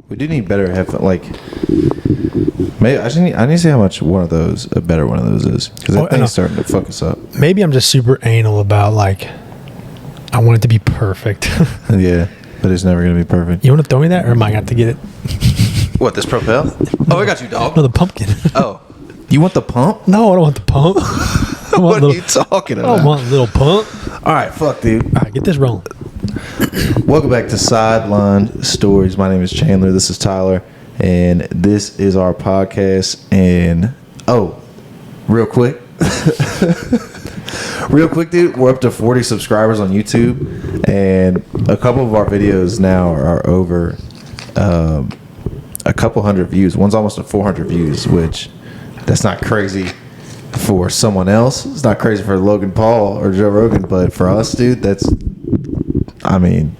We do need better headphones. Like, maybe I need to see how much a better one of those is, because that thing's starting to fuck us up. Maybe I'm just super anal about like, I want it to be perfect. Yeah, but it's never gonna be perfect. You want to throw me that, or am I going to get it? What, this Propel? Oh, I got you, dog. No, the pumpkin. Oh, you want the pump? No, I don't want the pump. What are you talking about? I don't want a little pump. All right, fuck, dude. All right, get this rolling. Welcome back to Sideline Stories. My name is Chandler. This is Tyler, and this is our podcast. And real quick, dude, we're up to 40 subscribers on YouTube, and a couple of our videos now are over a couple hundred views. One's almost at 400 views, which that's not crazy for someone else. It's not crazy for Logan Paul or Joe Rogan, but for us, dude,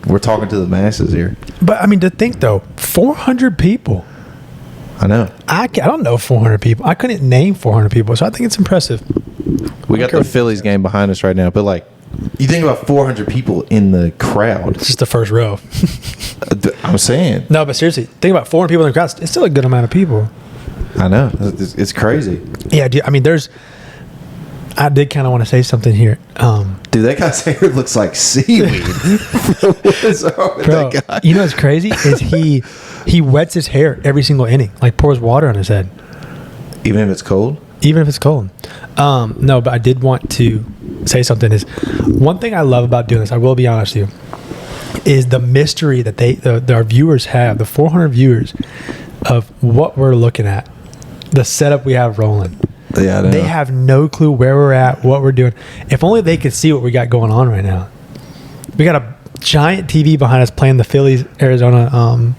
we're talking to the masses here. But I mean, to think though, 400 people. I know. I don't know 400 people. I couldn't name 400 people, so I think it's impressive. We got the Phillies game behind us right now, but like, you think about 400 people in the crowd. It's just the first row. I'm saying. No, but seriously, think about 400 people in the crowd. It's still a good amount of people. I know. It's crazy. Yeah, dude, I mean, I did kind of want to say something here. Dude, that guy's hair looks like seaweed. What is wrong with that guy? You know what's crazy is he wets his hair every single inning, like pours water on his head. Even if it's cold? Even if it's cold. No, but I did want to say something. Is one thing I love about doing this, I will be honest with you, is the mystery that our viewers have, the 400 viewers, of what we're looking at, the setup we have rolling. Yeah, they have no clue where we're at, what we're doing. If only they could see what we got going on right now. We got a giant TV behind us playing the Phillies Arizona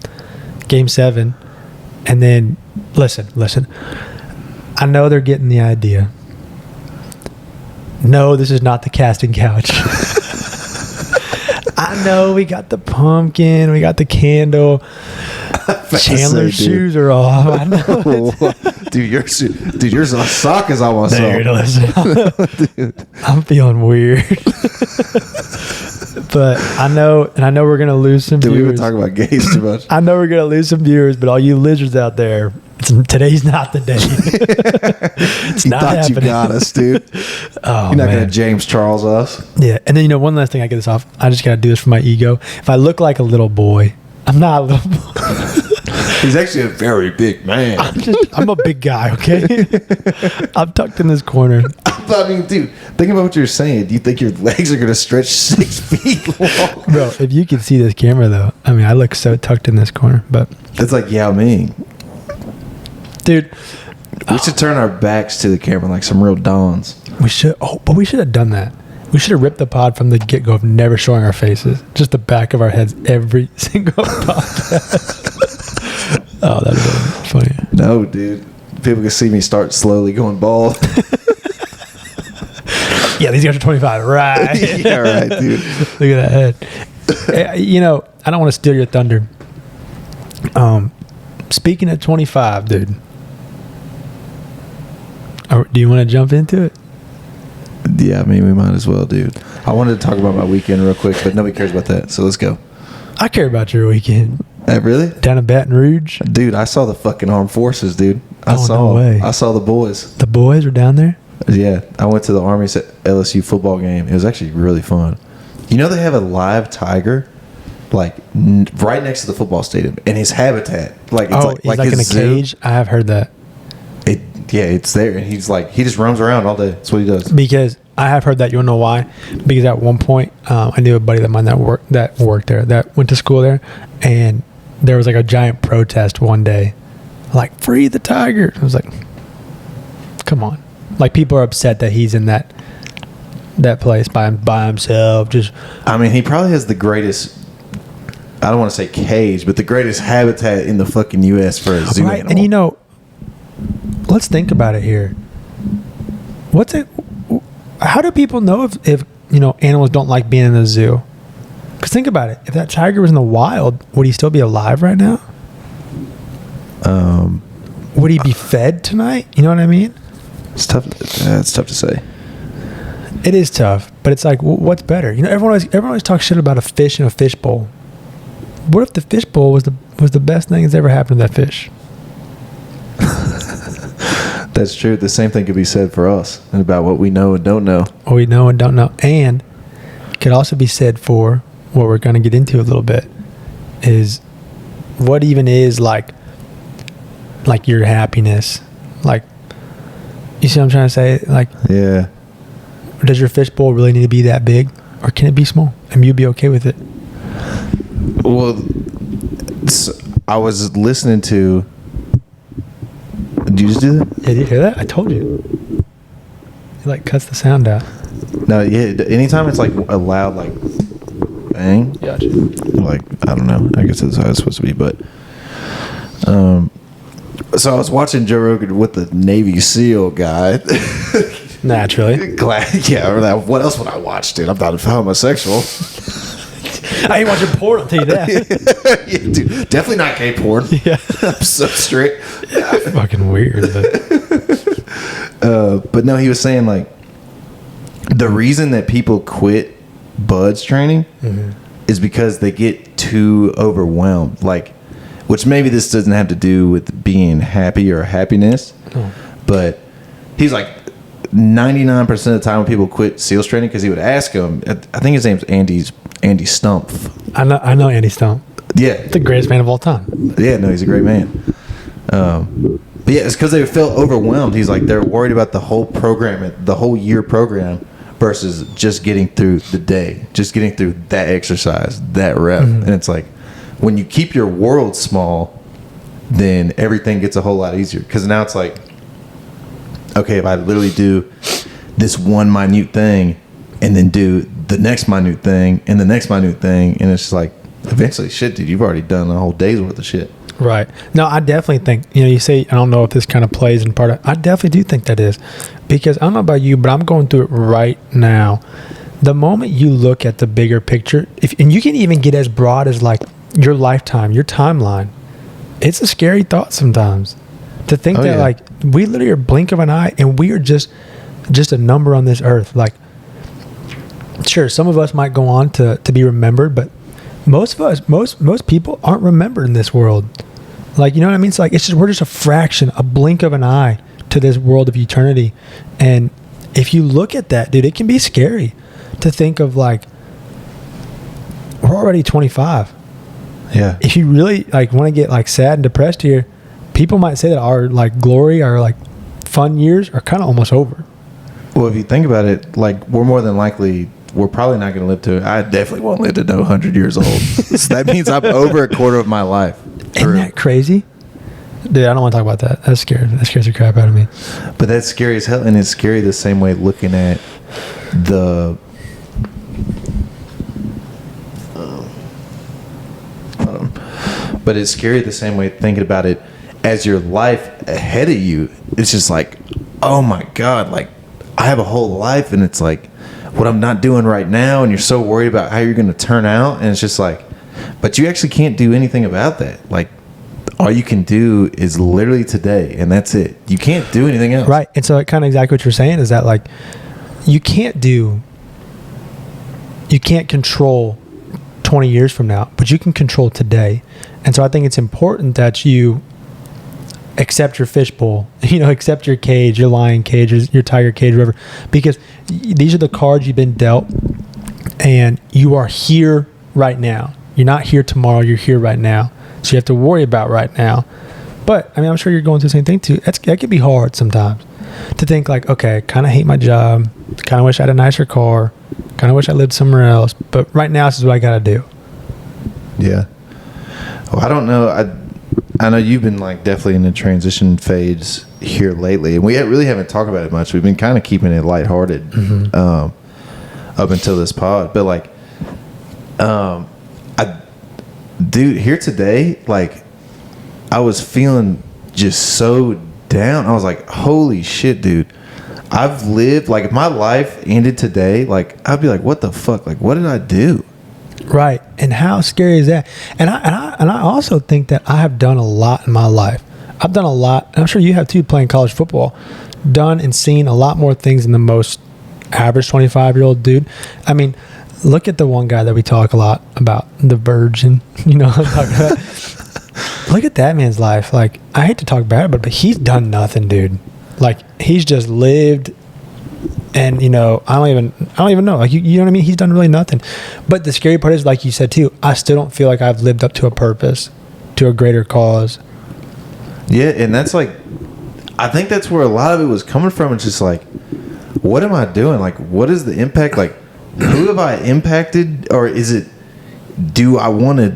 Game 7, and then listen. I know they're getting the idea. No, this is not the casting couch. I know we got the pumpkin, we got the candle. Chandler's shoes are off. I know. Dude, your sock is almost there, off. Dude. I'm feeling weird. But I know we're gonna lose some viewers. Dude, we were talking about gays too much. I know we're gonna lose some viewers, but all you lizards out there, today's not the day. It's not happening. You got us, dude. Oh, you're not gonna James Charles us. Yeah, and then one last thing, I get this off. I just gotta do this for my ego. If I look like a little boy, I'm not a little boy. He's actually a very big man. I'm a big guy, okay? I'm tucked in this corner. I mean, dude, think about what you're saying. Do you think your legs are going to stretch 6 feet long? Bro, if you could see this camera, though, I mean, I look so tucked in this corner, but... It's like Yao Ming. Dude. We should turn our backs to the camera like some real dons. We should. Oh, but we should have done that. We should have ripped the pod from the get-go of never showing our faces. Just the back of our heads every single podcast. Oh, that'd be funny. No, dude. People can see me start slowly going bald. Yeah, these guys are 25, right? Yeah, right, dude. Look at that head. I don't want to steal your thunder. Speaking of 25, dude. Do you want to jump into it? Yeah, I mean, we might as well, dude. I wanted to talk about my weekend real quick, but nobody cares about that, so let's go. I care about your weekend. Really? Down in Baton Rouge? Dude, I saw the fucking armed forces, dude. No way. I saw the boys. The boys were down there? Yeah. I went to the Army's LSU football game. It was actually really fun. You know they have a live tiger, like, right next to the football stadium, and his habitat. Like, it's he's like in a cage? I have heard that. It's there, and he just roams around all day. That's what he does. Because I have heard that. You want to know why? Because at one point, I knew a buddy of mine that worked there, that went to school there, and there was like a giant protest one day, like, free the tiger. I was like, come on. Like, people are upset that he's in that place by himself. Just, I mean, he probably has the greatest, I don't want to say cage, but the greatest habitat in the fucking U.S. for a zoo animal. And let's think about it here. How do people know if animals don't like being in the zoo? Because think about it. If that tiger was in the wild, would he still be alive right now? Would he be fed tonight? You know what I mean? It's tough. It's tough to say. It is tough, but it's like, what's better? Everyone always talks shit about a fish in a fishbowl. what if the fishbowl was the best thing that's ever happened to that fish? That's true. The same thing could be said for us and about what we know and don't know. What we know and don't know. And it could also be said for what we're going to get into a little bit is what even is like your happiness. Like, you see what I'm trying to say? Like, yeah. Does your fishbowl really need to be that big, or can it be small and you'd be okay with it? Well, I was listening to. Did you just do that? Yeah, did you hear that? I told you. It like cuts the sound out. No, yeah. Anytime it's like a loud like bang. Gotcha. Like, I don't know. I guess that's how it's supposed to be, but. So I was watching Joe Rogan with the Navy SEAL guy. Naturally. Glad, yeah. Or that. What else would I watch, dude? I'm not homosexual. I ain't watching porn, I'll tell you that. Yeah, dude, definitely not gay porn. Yeah. I'm so strict. Fucking weird. But no, he was saying like the reason that people quit buds training is because they get too overwhelmed. Like, which maybe this doesn't have to do with being happy or happiness, but he's like 99% of the time when people quit SEALs training, because he would ask them. I think his name's Andy Stumpf. I know Andy Stumpf. Yeah, The greatest man of all time. yeah, no, he's a great man. But yeah, it's because they felt overwhelmed. He's like, they're worried about the whole program, the whole year program, versus just getting through the day, just getting through that exercise, that rep. And it's like, when you keep your world small, then everything gets a whole lot easier. Because now it's like, okay, if I literally do this one minute thing and then do the next minute thing and the next minute thing, and it's just like, eventually, shit, dude, you've already done a whole day's worth of shit. Right. No, I definitely think, you say, I don't know if this kind of plays in part of, I definitely do think that is. Because I don't know about you, but I'm going through it right now. The moment you look at the bigger picture, and you can even get as broad as like your lifetime, your timeline, it's a scary thought sometimes to think that like we literally are a blink of an eye and we are just a number on this earth. Like, sure, some of us might go on to be remembered, but most of us, most people aren't remembered in this world. Like, you know what I mean? It's like, we're just a fraction, a blink of an eye to this world of eternity. And if you look at that, dude, it can be scary to think of like, we're already 25. Yeah. If you really like want to get like sad and depressed here, people might say that our like glory, our like fun years are kind of almost over. Well, if you think about it, like, we're more than likely, we're probably not going to live to, I definitely won't live to know 100 years old. So that means I'm over a quarter of my life. Isn't that crazy? Dude, I don't want to talk about that. That's scary. That scares the crap out of me. But that's scary as hell. And it's scary the same way looking at the... but it's scary the same way thinking about it as your life ahead of you. It's just like, oh my God, like, I have a whole life, and it's like what I'm not doing right now, and you're so worried about how you're going to turn out, and it's just like, but you actually can't do anything about that. Like, all you can do is literally today, and that's it. You can't do anything else. Right. And so kind of exactly what you're saying is that like you can't control 20 years from now, but you can control today. And so I think it's important that you accept your fishbowl, accept your cage, your lion cage, your tiger cage, whatever, because these are the cards you've been dealt, and you are here right now. You're not here tomorrow. You're here right now. So you have to worry about right now. But I mean, I'm sure you're going through the same thing too. That can be hard sometimes to think like, okay, kind of hate my job. Kind of wish I had a nicer car. Kind of wish I lived somewhere else. But right now, this is what I got to do. Yeah. Well, I don't know. I know you've been like definitely in the transition phase here lately, and we really haven't talked about it much. We've been kind of keeping it lighthearted up until this pod. But like, dude, here today, like, I was feeling just so down. I was like, holy shit, dude. I've lived, like, if my life ended today, like, I'd be like, what the fuck? Like, what did I do? Right. And how scary is that? And I also think that I have done a lot in my life. I've done a lot, and I'm sure you have too, playing college football. Done and seen a lot more things than the most average 25-year-old dude. I mean, look at the one guy that we talk a lot about, the virgin. You know what I'm talking about? Look at that man's life. Like, I hate to talk bad about it, but he's done nothing, dude. Like, he's just lived, and you know, I don't even know. Like, you know what I mean? He's done really nothing. But the scary part is, like you said too, I still don't feel like I've lived up to a purpose, to a greater cause. Yeah, and that's like, I think that's where a lot of it was coming from. It's just like, what am I doing? Like, what is the impact? Like, who have I impacted? Or is it, do I want to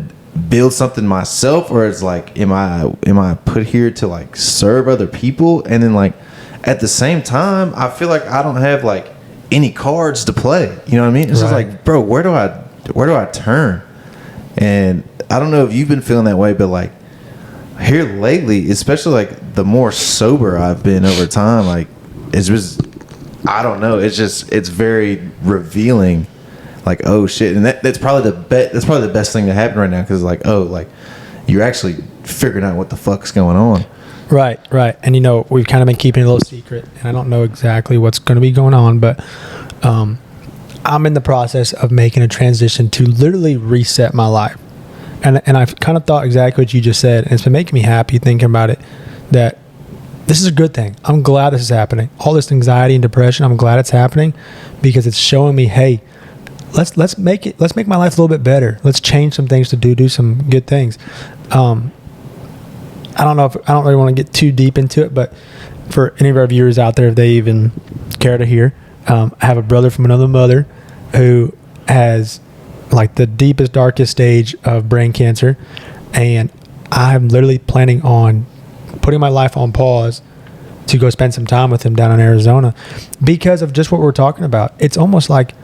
build something myself? Or it's like, am I put here to like serve other people? And then like, at the same time, I feel like I don't have like any cards to play. You know what I mean? It's just like, bro, where do I turn? And I don't know if you've been feeling that way, but like, here lately, especially like the more sober I've been over time, like it's just, I don't know, it's very revealing. Like, oh shit, and that's probably the best thing to happen right now, because like, oh, like you're actually figuring out what the fuck's going on. Right. And you know, we've kind of been keeping it a little secret, and I don't know exactly what's going to be going on, but I'm in the process of making a transition to literally reset my life. And I've kind of thought exactly what you just said, and it's been making me happy thinking about it, that this is a good thing. I'm glad this is happening. All this anxiety and depression, I'm glad it's happening, because it's showing me, hey, let's make my life a little bit better. Let's change some things to do some good things. I don't really want to get too deep into it, but for any of our viewers out there, if they even care to hear, I have a brother from another mother who has like the deepest, darkest stage of brain cancer, and I'm literally planning on putting my life on pause to go spend some time with him down in Arizona, because of just what we're talking about. It's almost like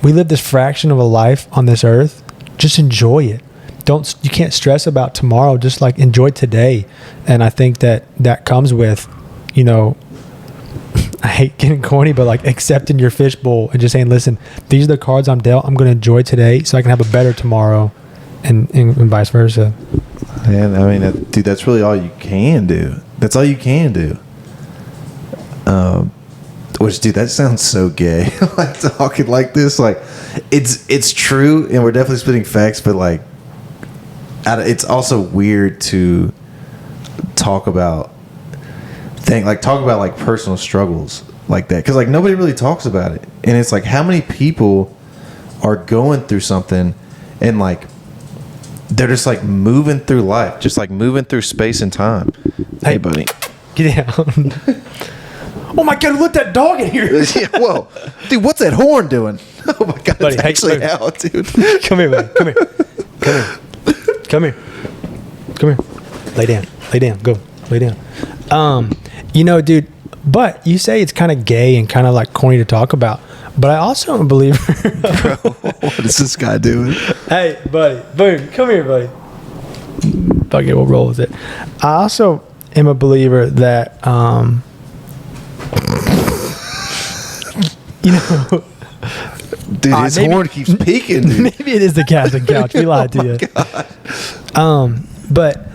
we live this fraction of a life on this earth. Just enjoy it. You can't stress about tomorrow. Just like enjoy today. And I think that comes with, you know, I hate getting corny, but like accepting your fishbowl and just saying, listen, these are the cards I'm dealt. I'm going to enjoy today so I can have a better tomorrow, and vice versa. And I mean, dude, that's really all you can do. That's all you can do. Which, dude, that sounds so gay. Like talking like this, like it's true, and we're definitely spitting facts, but like, it's also weird to talk about like personal struggles like that, because like nobody really talks about it, and it's like, how many people are going through something and like they're just like moving through life, just like moving through space and time. Hey buddy, get down. Oh my god, let that dog in here. Yeah, whoa, dude, what's that horn doing? Oh my god, buddy, it's actually out, dude. Come here, buddy. Come here. Lay down. Go lay down. You know, dude, but you say it's kind of gay and kind of like corny to talk about, but I also am a believer. Bro, what is this guy doing? Hey, buddy. Boom. Come here, buddy. Fuck it, we'll roll with it. I also am a believer that, you know, dude, his horn keeps peaking, dude. Maybe it is the casting couch. We lied to you. God. But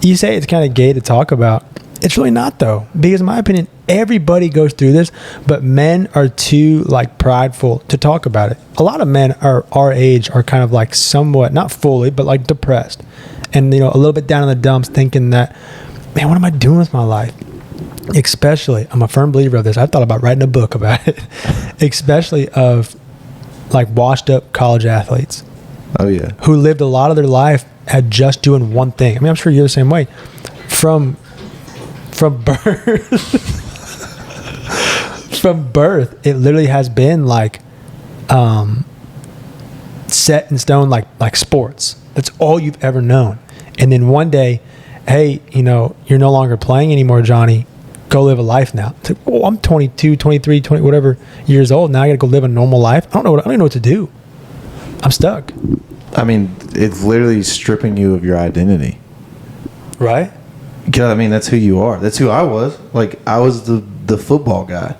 you say it's kind of gay to talk about. It's really not, though, because in my opinion, everybody goes through this, but men are too like prideful to talk about it. A lot of men are our age are kind of like somewhat, not fully, but like depressed, and you know, a little bit down in the dumps, thinking that, man, what am I doing with my life? Especially, I'm a firm believer of this. I thought about writing a book about it, especially of like washed up college athletes. Oh yeah, who lived a lot of their life at just doing one thing. I mean, I'm sure you're the same way. From birth, it literally has been like set in stone, like sports. That's all you've ever known. And then one day, hey, you know, you're no longer playing anymore, Johnny. Go live a life now. It's like, oh, I'm 22, 23, 20, whatever years old. Now I got to go live a normal life. I don't even know what to do. I'm stuck. I mean, it's literally stripping you of your identity. Right? Because, I mean, that's who you are. That's who I was. Like, I was the football guy.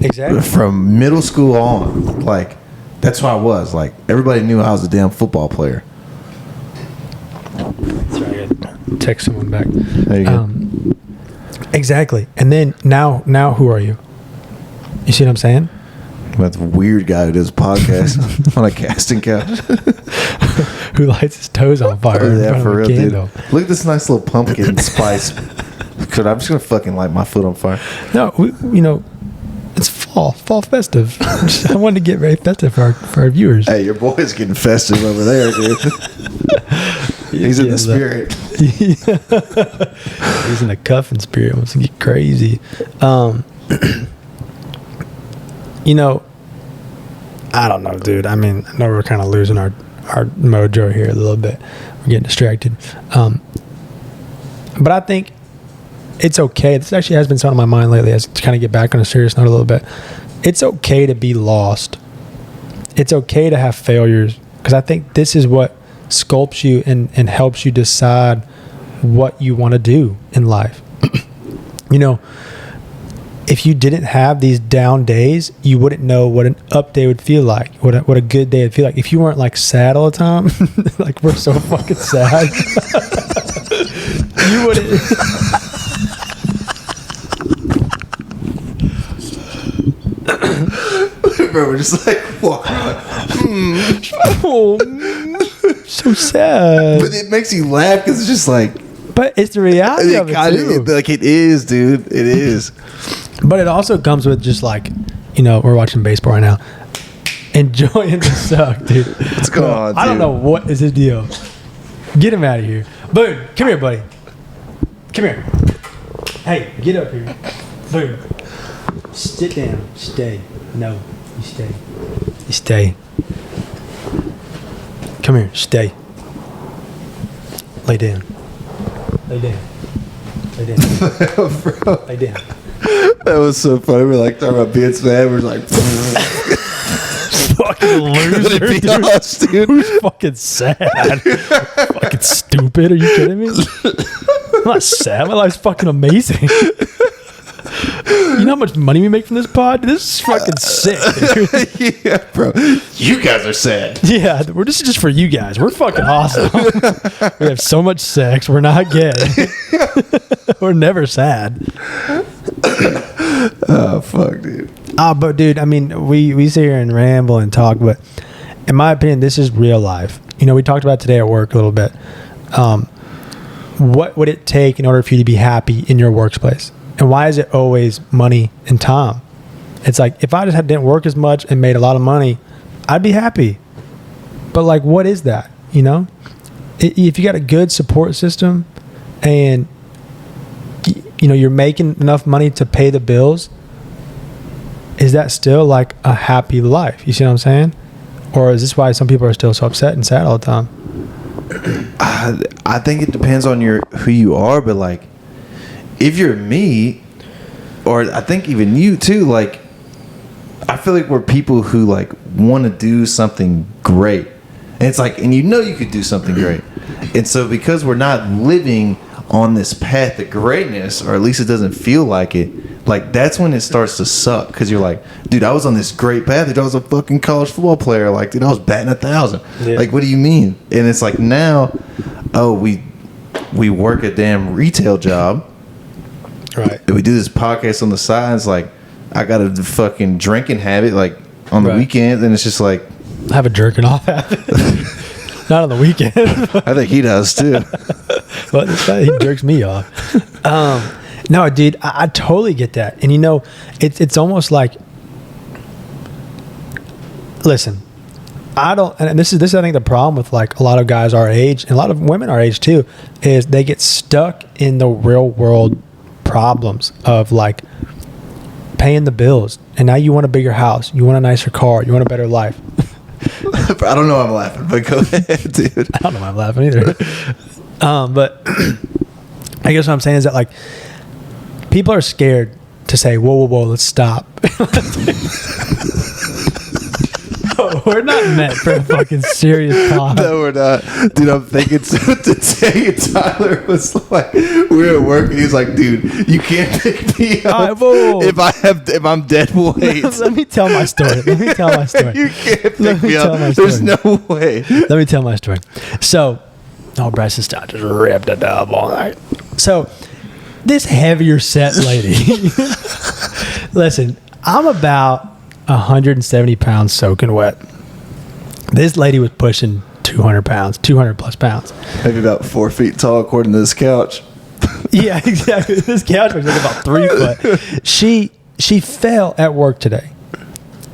Exactly. From middle school on. Like, that's who I was. Like, everybody knew I was a damn football player. Sorry, I gotta text someone back. There you go. Exactly. And then now who are you? You see what I'm saying? About the weird guy who does a podcast on a casting couch. Who lights his toes on fire in front for of real, a candle. dude. Look at this nice little pumpkin spice. Cause I'm just gonna fucking light my foot on fire. No, it's fall festive. I wanted to get very festive for our viewers. Hey, your boy's getting festive over there, dude. He's in the spirit. He's in a cuffing spirit. Wants to get crazy. I don't know, dude. I mean, I know we're kind of losing our mojo here a little bit. We're getting distracted. But I think it's okay. This actually has been something on my mind lately as to kind of get back on a serious note a little bit. It's okay to be lost. It's okay to have failures, because I think this is what sculpts you and helps you decide what you want to do in life. If you didn't have these down days, you wouldn't know what an up day would feel like, what a good day would feel like. If you weren't like sad all the time, like we're so fucking sad, you wouldn't. Bro, we're just like walking So sad. But it makes you laugh because it's just like. But it's the reality of it too. Like it is, dude. It is. But it also comes with just like, we're watching baseball right now. Enjoying the suck, dude. What's going on, dude? I don't know what is his deal. Get him out of here. Boom. Come here, buddy. Come here. Hey, get up here. Boom. Sit down. Stay. No, you stay. You stay. Come here. Stay. Lay down. Lay down. Lay down. Bro, Lay down. that was so funny. We're like talking about being sad. We're like, fucking loser, be dude. us, dude. Who's fucking sad? Fucking stupid. Are you kidding me? I'm not sad. My life's fucking amazing. You know how much money we make from this pod? This is fucking sick, dude. Yeah, bro. You guys are sad. Yeah, this is just for you guys. We're fucking awesome. We have so much sex. We're not gay. We're never sad. Oh, fuck, dude. But dude, I mean, we sit here and ramble and talk, but in my opinion, this is real life. We talked about today at work a little bit. What would it take in order for you to be happy in your workplace? And why is it always money and time? It's like, if I just didn't work as much and made a lot of money, I'd be happy. But like, what is that? If you got a good support system and you're making enough money to pay the bills, is that still like a happy life? You see what I'm saying? Or is this why some people are still so upset and sad all the time? I think it depends on who you are, but like, if you're me, or I think even you too, like, I feel like we're people who like want to do something great, and it's like, and you could do something great, and so because we're not living on this path to greatness, or at least it doesn't feel like it, like that's when it starts to suck, because you're like, dude, I was on this great path, dude, I was a fucking college football player, like, dude, I was batting 1,000. Yeah. Like, what do you mean? And it's like, now, we work a damn retail job. Right. We do this podcast on the side. It's like, I got a fucking drinking habit, like on the weekend, and it's just like, I have a jerking off habit. Not on the weekend. I think he does too. But he jerks me off. No, dude, I totally get that. And it's almost like, listen, I don't, and this is I think the problem with like a lot of guys our age and a lot of women our age too, is they get stuck in the real world problems of like paying the bills, and now you want a bigger house, you want a nicer car, you want a better life. I don't know why I'm laughing, but go ahead, dude. I don't know why I'm laughing either. But I guess what I'm saying is that like people are scared to say, whoa, let's stop. We're not meant for a fucking serious pod. No, we're not. Dude, I'm thinking today Tyler was like, we were at work and he was like, dude, you can't pick me up if I'm dead weight. Let me tell my story. You can't pick me up. There's no way. Let me tell my story. So, Bryson Stott just ripped it up all night. So, this heavier set lady, listen, I'm about 170 pounds soaking wet. This lady was pushing 200 pounds, 200 plus pounds. Maybe about 4 feet tall, according to this couch. Yeah, exactly. This couch was like about 3 foot. She fell at work today,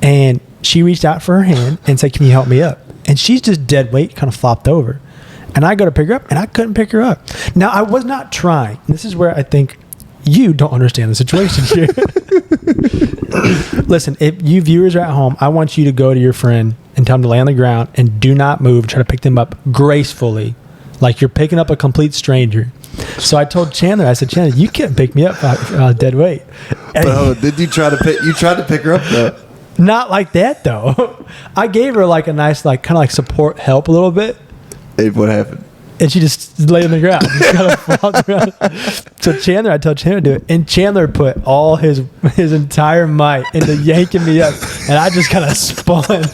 and she reached out for her hand and said, "Can you help me up?" And she's just dead weight, kind of flopped over. And I go to pick her up, and I couldn't pick her up. Now, I was not trying. This is where I think you don't understand the situation here. Listen, if you viewers are at home, I want you to go to your friend and tell them to lay on the ground and do not move. Try to pick them up gracefully, like you're picking up a complete stranger. So I told Chandler, I said, "Chandler, you can't pick me up dead weight." And But did you try to pick? You tried to pick her up though. not like that though. I gave her like a nice, like kind of like support, help a little bit, Hey, what happened? and she just lay on the ground. Just kind of flopped around. So Chandler, I told Chandler to do it, and Chandler put all his entire might into yanking me up, and I just kind of spun.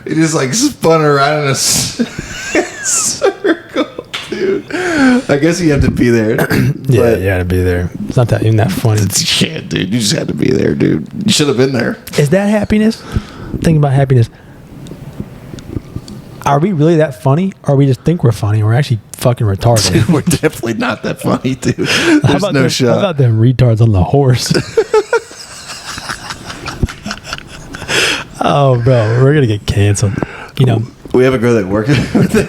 He just like spun around in a circle, dude. I guess you have to be there. Yeah, you had to be there. It's not that even that funny. Shit, dude. You just had to be there, dude. You should have been there. Is that happiness? Think about happiness. Are we really that funny, or we just think we're funny? We're actually fucking retarded. Dude, we're definitely not that funny, dude. How There's about no them, shot. How about them retards on the horse? Oh, bro, we're gonna get canceled. You know, We have a girl that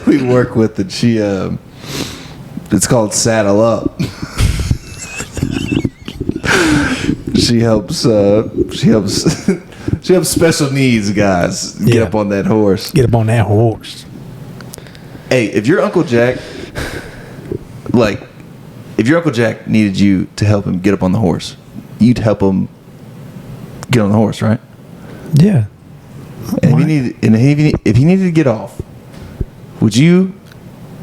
we work with, and she it's called Saddle Up. She helps special needs guys get Yeah. up on that horse. get up on that horse. Hey, if your Uncle Jack needed you to help him get up on the horse, you'd help him get on the horse, right? Yeah. And if he needed to get off, would you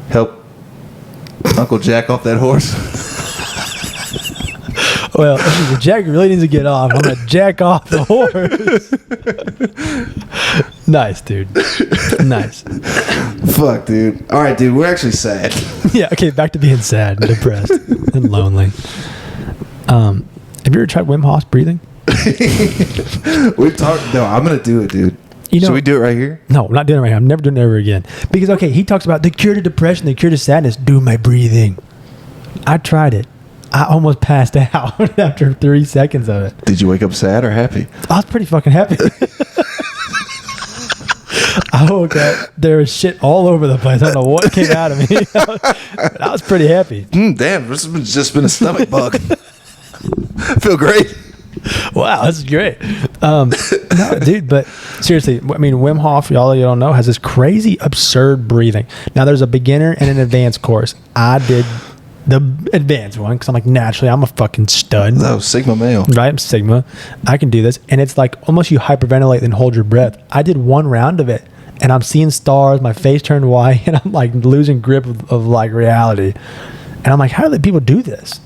help Uncle Jack off that horse? Well, if Jack really needs to get off, I'm gonna jack off the horse. Nice, dude. Nice. Fuck, dude. All right, dude. We're actually sad. Yeah. Okay. Back to being sad and depressed and lonely. Have you ever tried Wim Hof breathing? We've talked. No, I'm gonna do it, dude. Should we do it right here? No, I'm not doing it right now. I'm never doing it ever again. Because, okay, he talks about the cure to depression, the cure to sadness. Do my breathing. I tried it. I almost passed out after 3 seconds of it. Did you wake up sad or happy? I was pretty fucking happy. I woke up. There was shit all over the place. I don't know what came out of me. But I was pretty happy. Damn, this has just been a stomach bug. Feel great. Wow, this is great. No, dude, but seriously, I mean, Wim Hof, y'all you don't know, has this crazy, absurd breathing. Now, there's a beginner and an advanced course. I did the advanced one because I'm like, naturally, I'm a fucking stud. No, Sigma male. Right? I'm Sigma. I can do this. And it's like almost you hyperventilate and hold your breath. I did one round of it, and I'm seeing stars. My face turned white, and I'm like losing grip of like reality. And I'm like, how do people do this?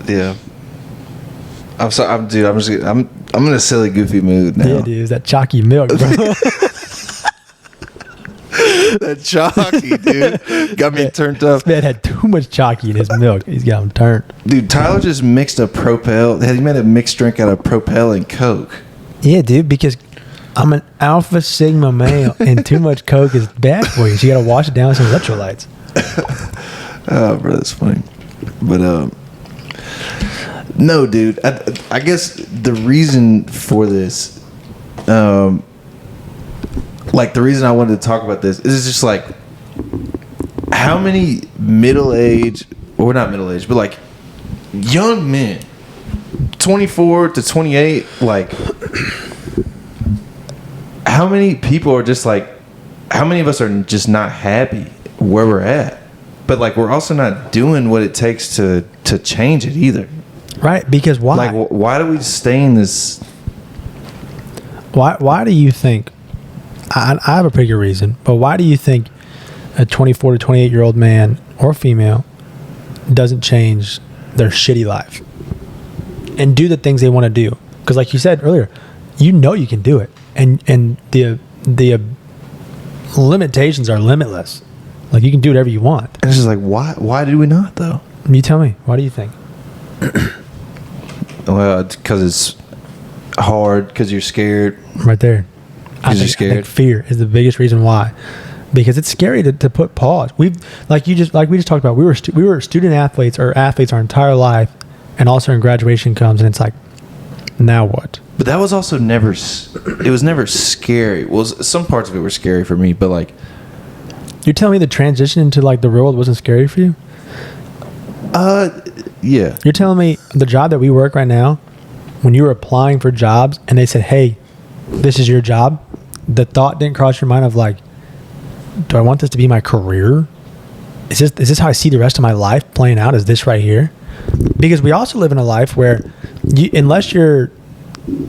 Yeah. I'm sorry, I'm in a silly, goofy mood now. Yeah, dude, it's that chalky milk, bro. That chalky, dude, got me turned up. This man had too much chalky in his milk. He's got him turned. Dude, Tyler just mixed a Propel. He made a mixed drink out of Propel and Coke. Yeah, dude, because I'm an alpha sigma male, and too much Coke is bad for you. So you got to wash it down with some electrolytes. Oh, bro, that's funny. But no, dude. I guess the reason for this, like the reason I wanted to talk about this is just like how many middle-aged, or not middle-aged, but like young men, 24 to 28, like how many people are just like, how many of us are just not happy where we're at? But like we're also not doing what it takes to change it either. Right? Because why? Like, why do we stay in this? Why do you think? I have a pretty good reason, but why do you think a 24 to 28-year-old man or female doesn't change their shitty life and do the things they want to do? Because, like you said earlier, you know you can do it, and the limitations are limitless. Like you can do whatever you want. And it's just like, why do we not though? You tell me. Why do you think? Well, because it's hard, because you're scared. Right there. Because you're scared. I think fear is the biggest reason why. Because it's scary to put pause. We just talked about. We were student athletes or athletes our entire life, and all of a sudden graduation comes, and it's like, now what? But that was also never. It was never scary. Well, some parts of it were scary for me, but like, you're telling me the transition into like the real world wasn't scary for you? Yeah. You're telling me the job that we work right now, when you were applying for jobs and they said, "Hey, this is your job," the thought didn't cross your mind of like, do I want this to be my career? Is this how I see the rest of my life playing out? Is this right here? Because we also live in a life where unless you're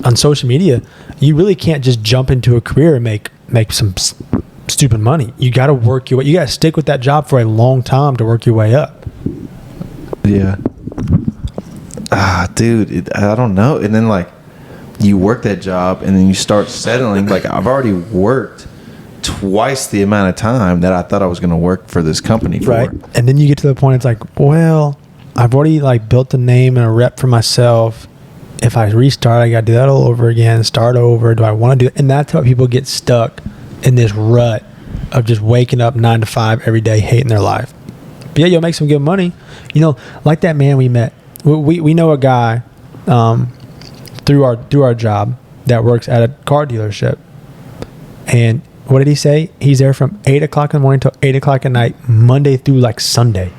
on social media, you really can't just jump into a career and make some stupid money. You got to work your way. You got to stick with that job for a long time to work your way up. Yeah. Dude, I don't know. And then like you work that job and then you start settling. Like I've already worked twice the amount of time that I thought I was going to work for this company for. Right. And then you get to the point, it's like, well, I've already like built a name and a rep for myself. If I restart, I got to do that all over again, start over. Do I want to do it? And that's how people get stuck in this rut of just waking up 9 to 5 every day, hating their life. But yeah, you'll make some good money. You know, like that man we met. We know a guy through our job that works at a car dealership. And what did he say? He's there from 8 o'clock in the morning till 8 o'clock at night, Monday through like Sunday.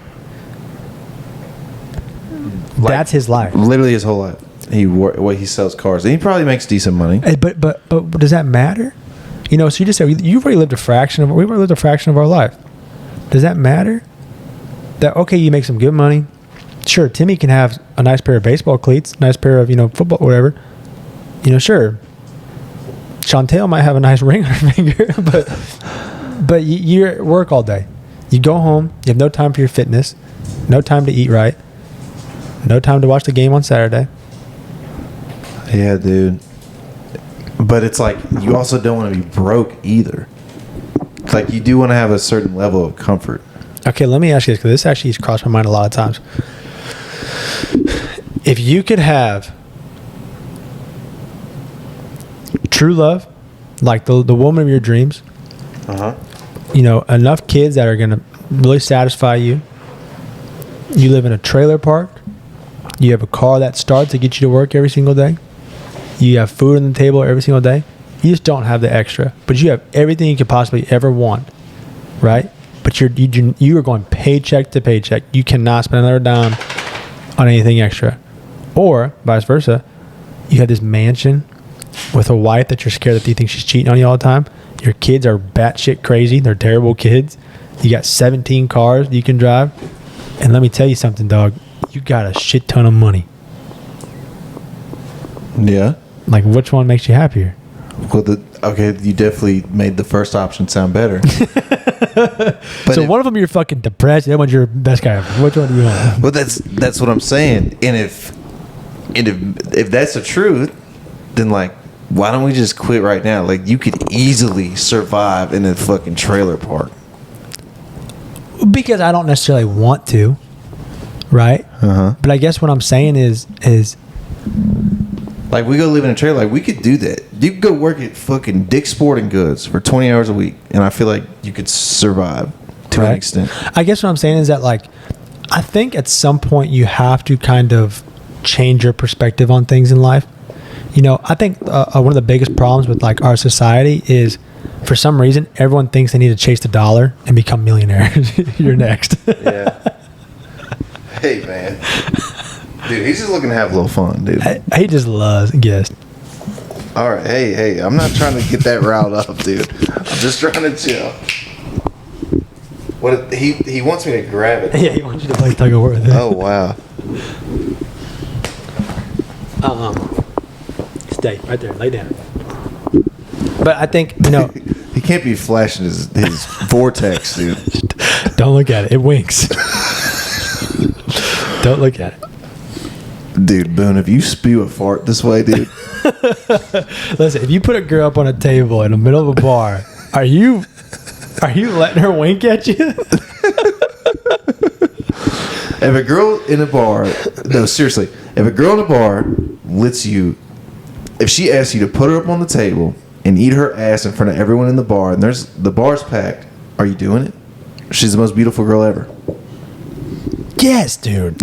Like, that's his life. Literally his whole life. He sells cars. And he probably makes decent money. But does that matter? You know, so you just said we've already lived a fraction of our life. Does that matter? That okay, you make some good money. Sure, Timmy can have a nice pair of baseball cleats, nice pair of, football, whatever. Sure. Chantel might have a nice ring on her finger, but you're at work all day. You go home, you have no time for your fitness, no time to eat right, no time to watch the game on Saturday. Yeah, dude. But it's like you also don't want to be broke either. It's like you do want to have a certain level of comfort. Okay, let me ask you this, because this actually has crossed my mind a lot of times. If you could have true love, like the woman of your dreams, enough kids that are going to really satisfy you, you live in a trailer park, you have a car that starts to get you to work every single day, you have food on the table every single day, you just don't have the extra, but you have everything you could possibly ever want, right? But you are going paycheck to paycheck. You cannot spend another dime on anything extra. Or vice versa, you have this mansion with a wife that you're scared that you think she's cheating on you all the time. Your kids are batshit crazy. They're terrible kids. You got 17 cars you can drive. And let me tell you something, dog. You got a shit ton of money. Yeah. Like, which one makes you happier? Well, you definitely made the first option sound better. So one of them you're fucking depressed. The other one's your best guy ever. Which one do you want? Well, that's what I'm saying. And if that's the truth, then like, why don't we just quit right now? Like, you could easily survive in a fucking trailer park. Because I don't necessarily want to, right? But I guess what I'm saying is like, we go live in a trailer. Like, we could do that. You could go work at fucking Dick's Sporting Goods for 20 hours a week, and I feel like you could survive to an extent. I guess what I'm saying is that, like, I think at some point you have to kind of change your perspective on things in life. I think one of the biggest problems with, like, our society is, for some reason, everyone thinks they need to chase the dollar and become millionaires. You're next. Yeah. Hey, man. Dude, he's just looking to have a little fun, dude. He just loves guests. All right, hey, I'm not trying to get that riled up, dude. I'm just trying to chill. What he wants me to grab it. Yeah, he wants you to play tug of war with it. Oh wow. Stay right there, lay down. But I think he can't be flashing his Vortex, dude. Don't look at it. It winks. Don't look at it. Dude, Boone, if you spew a fart this way, dude. Listen, if you put a girl up on a table in the middle of a bar, are you letting her wink at you? If a girl in a bar, no, seriously, if a girl in a bar lets you, if she asks you to put her up on the table and eat her ass in front of everyone in the bar, and the bar's packed, are you doing it? She's the most beautiful girl ever. Yes, dude.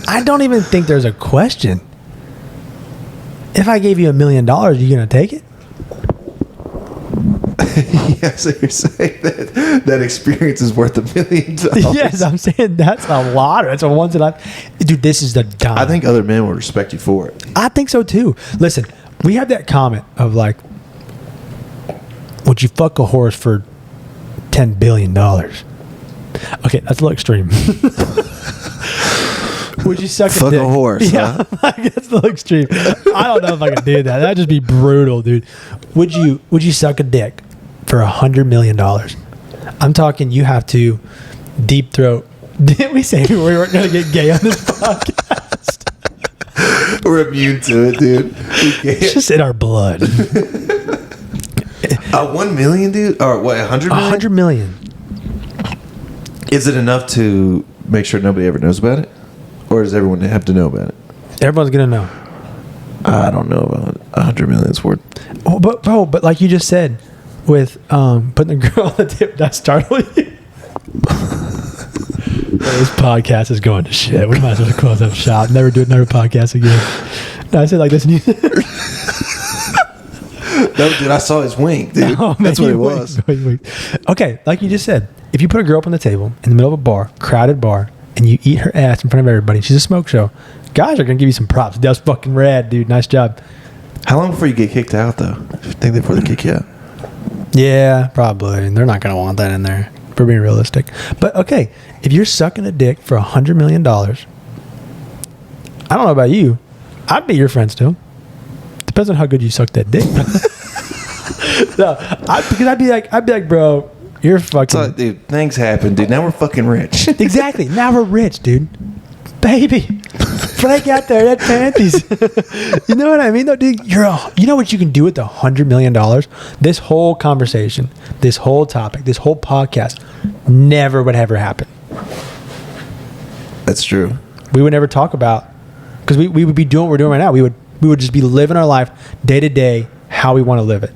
I don't even think there's a question. If I gave you $1 million, are you gonna take it? Yeah, so you're saying that experience is worth $1 million? Yes, I'm saying that's a lot. That's a once in a life. Dude, this is the dime. I think other men would respect you for it. I think so too. Listen, we have that comment of like, would you fuck a horse for $10 billion? Okay, that's a little extreme. Would you suck fuck a dick? a horse? Yeah, Huh? like, that's a little extreme. I don't know if I could do that. That'd just be brutal, dude. Would you suck a dick for $100 million? I'm talking. You have to deep throat. Didn't we say we weren't going to get gay on this podcast? We're immune to it, dude. It's just in our blood. 1 million, dude, or what? 100 million? 100 million. Is it enough to make sure nobody ever knows about it, or does everyone have to know about it? Everyone's gonna know. I don't know about 100 million's worth. Oh, but like you just said, with putting the girl on the tip, that startled you. This podcast is going to shit. We might as well close up shop. Never do another podcast again. No, I said like this. No, dude, I saw his wink, dude. Oh, That's what it was. Wait. Okay, like you just said, if you put a girl up on the table in the middle of a bar, crowded bar, and you eat her ass in front of everybody, she's a smoke show. Guys are gonna give you some props. That was fucking rad, dude. Nice job. How long before you get kicked out, though? I think before they kick you out. Yeah, probably. They're not gonna want that in there. For being realistic. But okay, if you're sucking a dick for $100 million, I don't know about you, I'd be your friend still. Depends on how good you suck that dick. No, because I'd be like, bro, you're fucking. So, dude, things happen, dude. Now we're fucking rich. Exactly. Now we're rich, dude. Baby, break out there that panties. You know what I mean, though, dude? You know what you can do with the $100 million? This whole conversation, this whole topic, this whole podcast never would ever happen. That's true. We would never talk about, because we would be doing what we're doing right now. We would just be living our life day to day how we want to live it.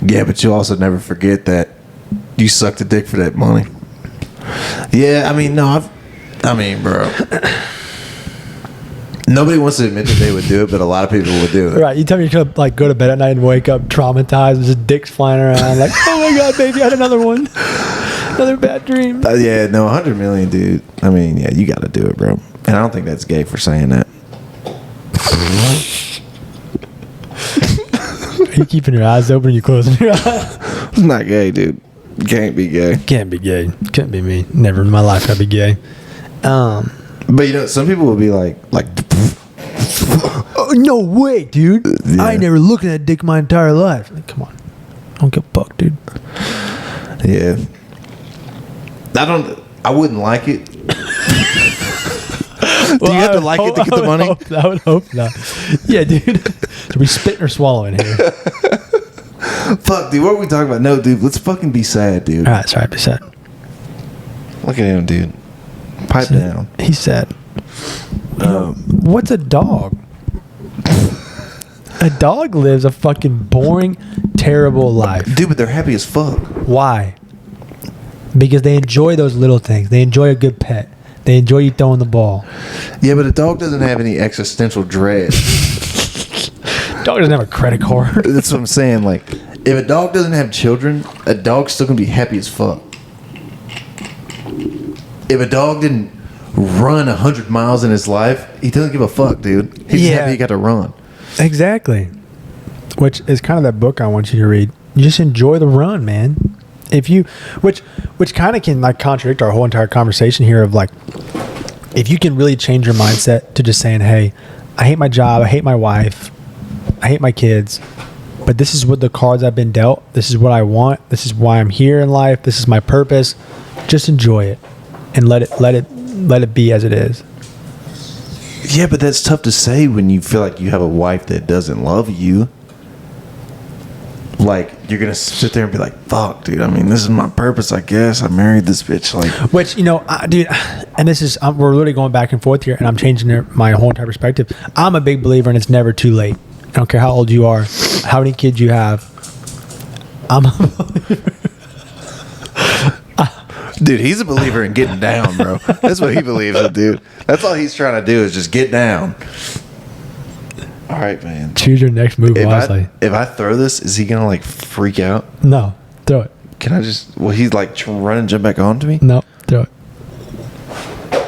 Yeah, but you also never forget that you sucked a dick for that money. Yeah, I mean, bro. Nobody wants to admit that they would do it, but a lot of people would do it. Right. You tell me you're going to like go to bed at night and wake up traumatized with just dicks flying around. Like, oh my God, baby, I had another one. Another bad dream. Yeah, no, 100 million, dude. I mean, yeah, you got to do it, bro. And I don't think that's gay for saying that. Are you keeping your eyes open or you closing your eyes? It's not gay, dude. Can't be gay. Can't be gay. Couldn't be me. Never in my life I'd be gay. But you know, some people will be like, oh, no way, dude. Yeah. I ain't never looked at that dick my entire life. Like, come on. I don't give a fuck, dude. Yeah. I wouldn't like it. Do you have to like it to get the money? I would hope not. Yeah, dude. So we spitting or swallowing here? Fuck, dude. What are we talking about? No, dude. Let's fucking be sad, dude. All right, sorry, be sad. Look at him, dude. Pipe down. He's sad. What's a dog? A dog lives a fucking boring, terrible life. Dude, but they're happy as fuck. Why? Because they enjoy those little things. They enjoy a good pet. They enjoy you throwing the ball. Yeah, but a dog doesn't have any existential dread. Dog doesn't have a credit card. That's what I'm saying. Like, if a dog doesn't have children, a dog's still gonna be happy as fuck. If a dog didn't run 100 miles in his life, he doesn't give a fuck, dude. He's just happy he got to run. Exactly. Which is kind of that book I want you to read. You just enjoy the run, man. If you, which kind of can like contradict our whole entire conversation here of like, if you can really change your mindset to just saying, hey, I hate my job, I hate my wife, I hate my kids, but this is what the cards I've been dealt. This is what I want. This is why I'm here in life. This is my purpose. Just enjoy it and let it be as it is. Yeah, but that's tough to say when you feel like you have a wife that doesn't love you. like you're gonna sit there and be like, fuck, dude, I mean, this is my purpose, I guess. I married this bitch, like, which, dude, and this is, we're literally going back and forth here, and I'm changing my whole entire perspective. I'm a big believer in it's never too late. I don't care how old you are, how many kids you have. I'm a believer. Dude, he's a believer in getting down, bro. That's what he believes in, dude. That's all he's trying to do is just get down. All right, man. Choose your next move wisely. If I throw this, is he gonna like freak out? No, throw it. Can I just? Will he like run and jump back onto me? No, throw it.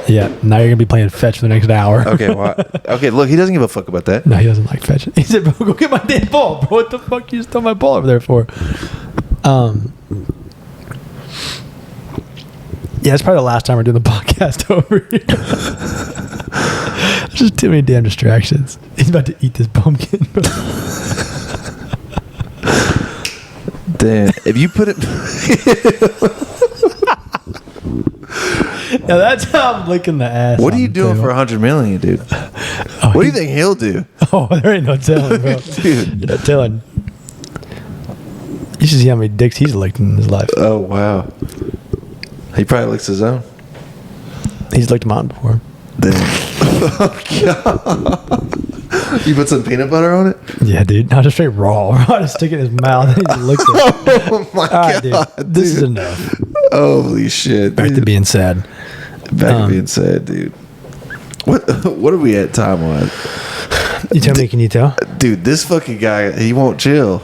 Yeah, now you're gonna be playing fetch for the next hour. Okay, well, okay. Look, he doesn't give a fuck about that. No, he doesn't like fetching. He said, "Bro, go get my damn ball, bro. What the fuck you just throw my ball over there for?" Yeah, it's probably the last time we're doing the podcast over here. There's just too many damn distractions. He's about to eat this pumpkin. Damn, if you put it. Now that's how I'm licking the ass. What are you doing for $100 million, dude? What do you think he'll do? Oh, there ain't no telling, bro. Dude, no telling. You should see how many dicks he's licked in his life. Oh wow. He probably licks his own. He's licked mine before. Damn. Oh, God. You put some peanut butter on it? Yeah, dude. Not just straight raw. I just stick it in his mouth and he just licks it. Oh my God, God. Dude. This is enough. Holy shit. Back to being sad. Back to being sad, dude. What are we at time wise? You tell me, can you tell? Dude, this fucking guy, he won't chill.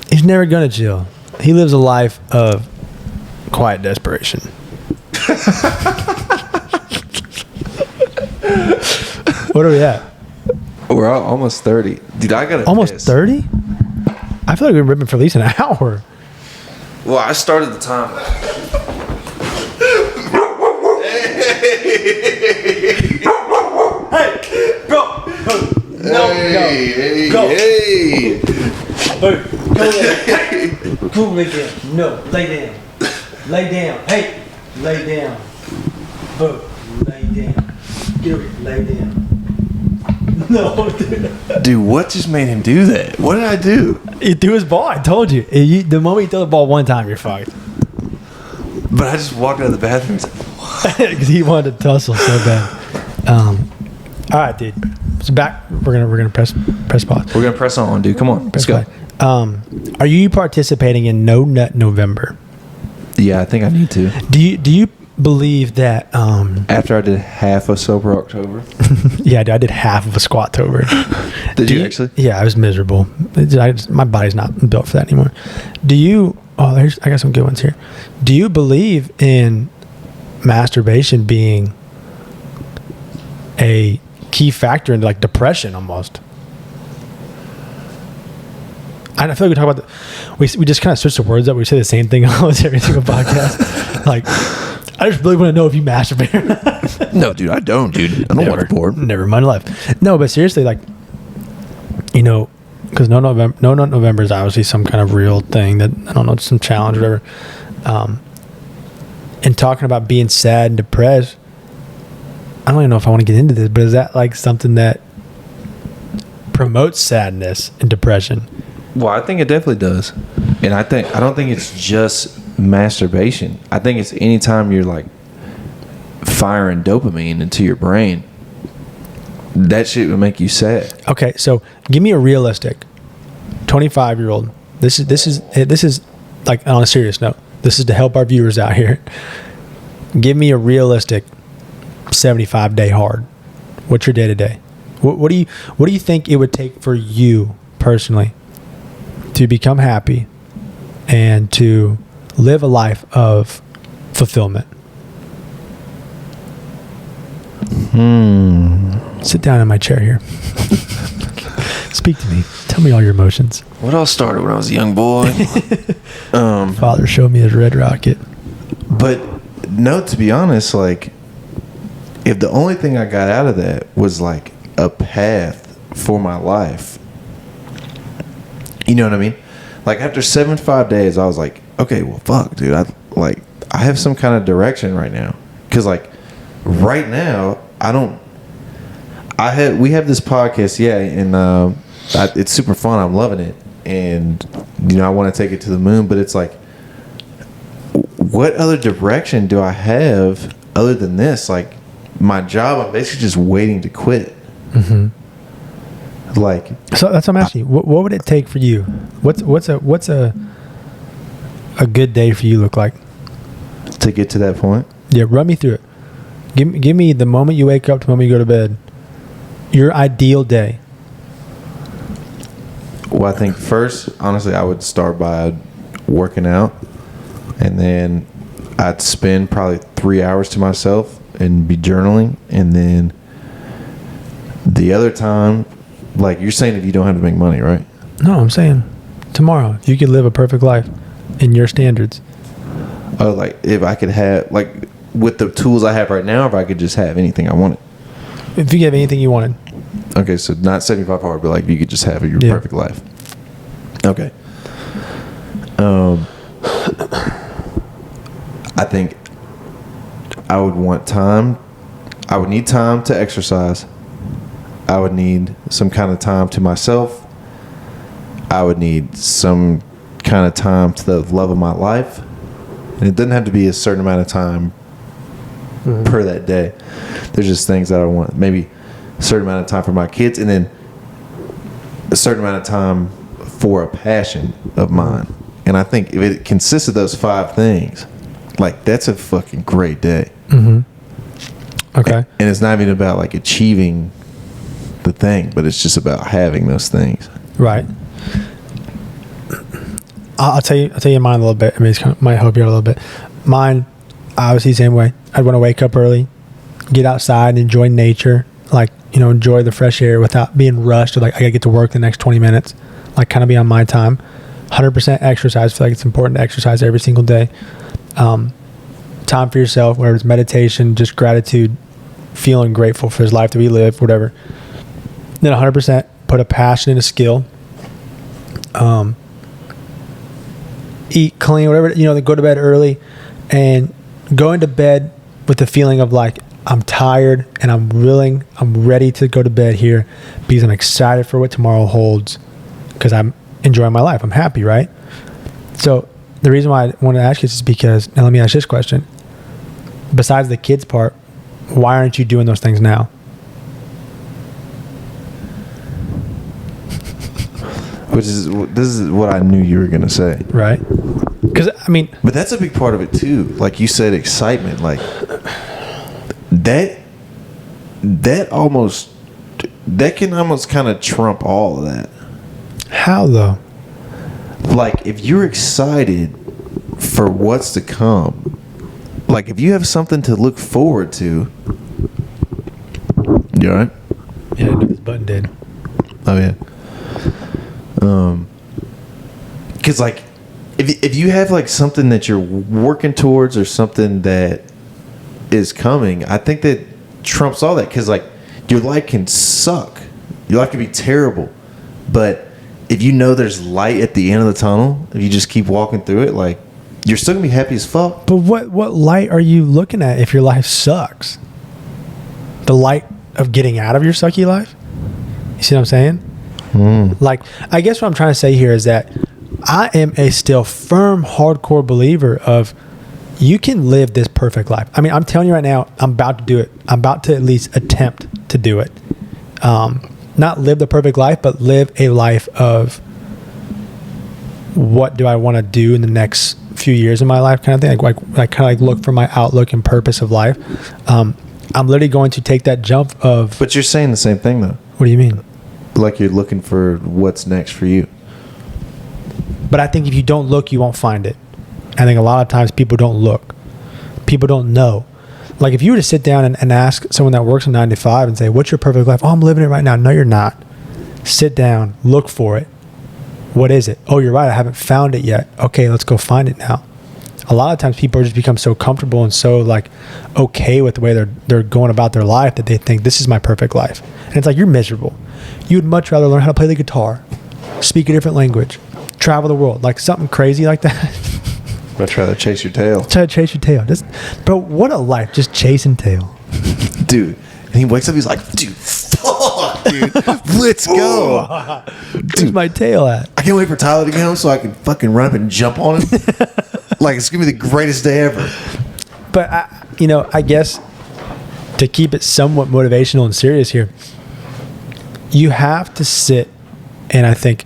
He's never gonna chill. He lives a life of quiet desperation. What are we at? We're almost 30. Dude, I gotta almost piss. 30? I feel like we've been ripping for at least an hour. Well, I started the time. Hey, go. No, hey, go. Hey. Go there. Go lay down. No, lay down. Lay down. Hey, lay down. Boo, lay down. Get over here. Lay down. No, dude. Dude, what just made him do that? What did I do? He threw his ball. I told you. The moment you throw the ball one time, you're fucked. But I just walked out of the bathroom and said, Because he wanted to tussle so bad. All right, dude. It's back. We're gonna press pause. we're gonna press on, dude. Come on, let's go. Are you participating in No Nut November? Yeah, I think I need to. Do you believe that? After I did half of Sober October. Yeah, I did half of a squat-tober. Did you actually? Yeah, I was miserable. My body's not built for that anymore. Do you? Oh, I got some good ones here. Do you believe in masturbation being a key factor in like depression almost? I feel like we talk about we just kind of switch the words up. We say the same thing almost every single podcast. Like, I just really want to know if you masturbate or not. No, dude, I don't, dude. I don't want to porn. Never in my life. No, but seriously, like, because No Nut November is obviously some kind of real thing that, I don't know, some challenge or whatever. And talking about being sad and depressed, I don't even know if I want to get into this, but is that like something that promotes sadness and depression? Well, I think it definitely does. And I don't think it's just masturbation. I think it's anytime you're like firing dopamine into your brain, that shit would make you sad. Okay, so give me a realistic 25-year-old. This is like, on a serious note. This is to help our viewers out here. Give me a realistic 75-day hard. What's your day to day? What do you think it would take for you personally to become happy and to live a life of fulfillment? Sit down in my chair here. Speak to me. Tell me all your emotions. What all started when I was a young boy. Father showed me his red rocket. But no, to be honest, like, if the only thing I got out of that was like a path for my life, you know what I mean? Like, after 75 days, I was like, okay, well, fuck, dude. I have some kind of direction right now. Because, like, right now, we have this podcast, yeah, and it's super fun. I'm loving it. and I want to take it to the moon, but it's like, what other direction do I have other than this? Like, my job, I'm basically just waiting to quit. Mm-hmm. Like, so that's what I'm asking you. What would it take for you? What's a good day for you look like to get to that point? Yeah, run me through it. Give me the moment you wake up to the moment you go to bed. Your ideal day. Well, I think first, honestly, I would start by working out, and then I'd spend probably 3 hours to myself and be journaling, and then the other time, like you're saying, if you don't have to make money, right? No, I'm saying tomorrow, if you could live a perfect life in your standards. Oh, like if I could have, like with the tools I have right now, if I could just have anything I wanted. If you could have anything you wanted. Okay, so not 75 hard, but like if you could just have your perfect life. Okay. I think I would want time. I would need time to exercise. I would need some kind of time to myself. I would need some kind of time to the love of my life. And it doesn't have to be a certain amount of time per that day. There's just things that I want. Maybe a certain amount of time for my kids, and then a certain amount of time for a passion of mine. And I think if it consists of those 5 things, like, that's a fucking great day. Mm-hmm. Okay. And it's not even about like achieving the thing, but it's just about having those things. Right. I'll tell you mine a little bit. I mean, it might help you out a little bit. Mine, obviously, the same way. I'd want to wake up early, get outside, enjoy nature, like, enjoy the fresh air without being rushed, or like I gotta get to work the next 20 minutes, like kind of be on my time. 100% exercise. I feel like it's important to exercise every single day. Time for yourself, whether it's meditation, just gratitude, feeling grateful for this life that we live, whatever. Then 100% put a passion in a skill. Eat clean, whatever, then go to bed early, and go into bed with the feeling of like, I'm tired and I'm ready to go to bed here because I'm excited for what tomorrow holds, because I'm enjoying my life. I'm happy, right? So the reason why I wanted to ask you this is because, now let me ask this question. Besides the kids part, why aren't you doing those things now? This is what I knew you were going to say. Right. Because, I mean... But that's a big part of it, too. Like you said, excitement. Like, that can almost kind of trump all of that. How, though? Like, if you're excited for what's to come, like, if you have something to look forward to... You all right? Yeah, this button did. Oh, yeah. Because like, if you have like something that you're working towards or something that is coming, I think that trumps all that. Because like, your life can suck, your life can be terrible, but if you know there's light at the end of the tunnel, if you just keep walking through it, like, you're still gonna be happy as fuck. But what light are you looking at if your life sucks? The light of getting out of your sucky life? You see what I'm saying? Like, I guess what I'm trying to say here is that I am a still firm, hardcore believer of you can live this perfect life. I mean, I'm telling you right now, I'm about to do it. I'm about to at least attempt to do it. Not live the perfect life, but live a life of what do I want to do in the next few years of my life, kind of thing. Like kind of like look for my outlook and purpose of life. I'm literally going to take that jump of... But you're saying the same thing, though. What do you mean? Like you're looking for what's next for you. But I think if you don't look, you won't find it. I think a lot of times people don't look. People don't know. Like if you were to sit down and ask someone that works a 9 to 5 and say, what's your perfect life? Oh, I'm living it right now. No, you're not. Sit down, look for it. What is it? Oh, you're right. I haven't found it yet. Okay, let's go find it now. A lot of times people just become so comfortable and so like okay with the way they're going about their life that they think this is my perfect life. And it's like, you're miserable. You would much rather learn how to play the guitar, speak a different language, travel the world, like something crazy like that. Much rather chase your tail. Try to chase your tail. Bro, what a life, just chasing tail. Dude, and he wakes up, he's like, dude, fuck. dude. Let's go. Where's my tail at? I can't wait for Tyler to get home so I can fucking run up and jump on him. Like, it's going to be the greatest day ever. But, I guess to keep it somewhat motivational and serious here, you have to sit and I think,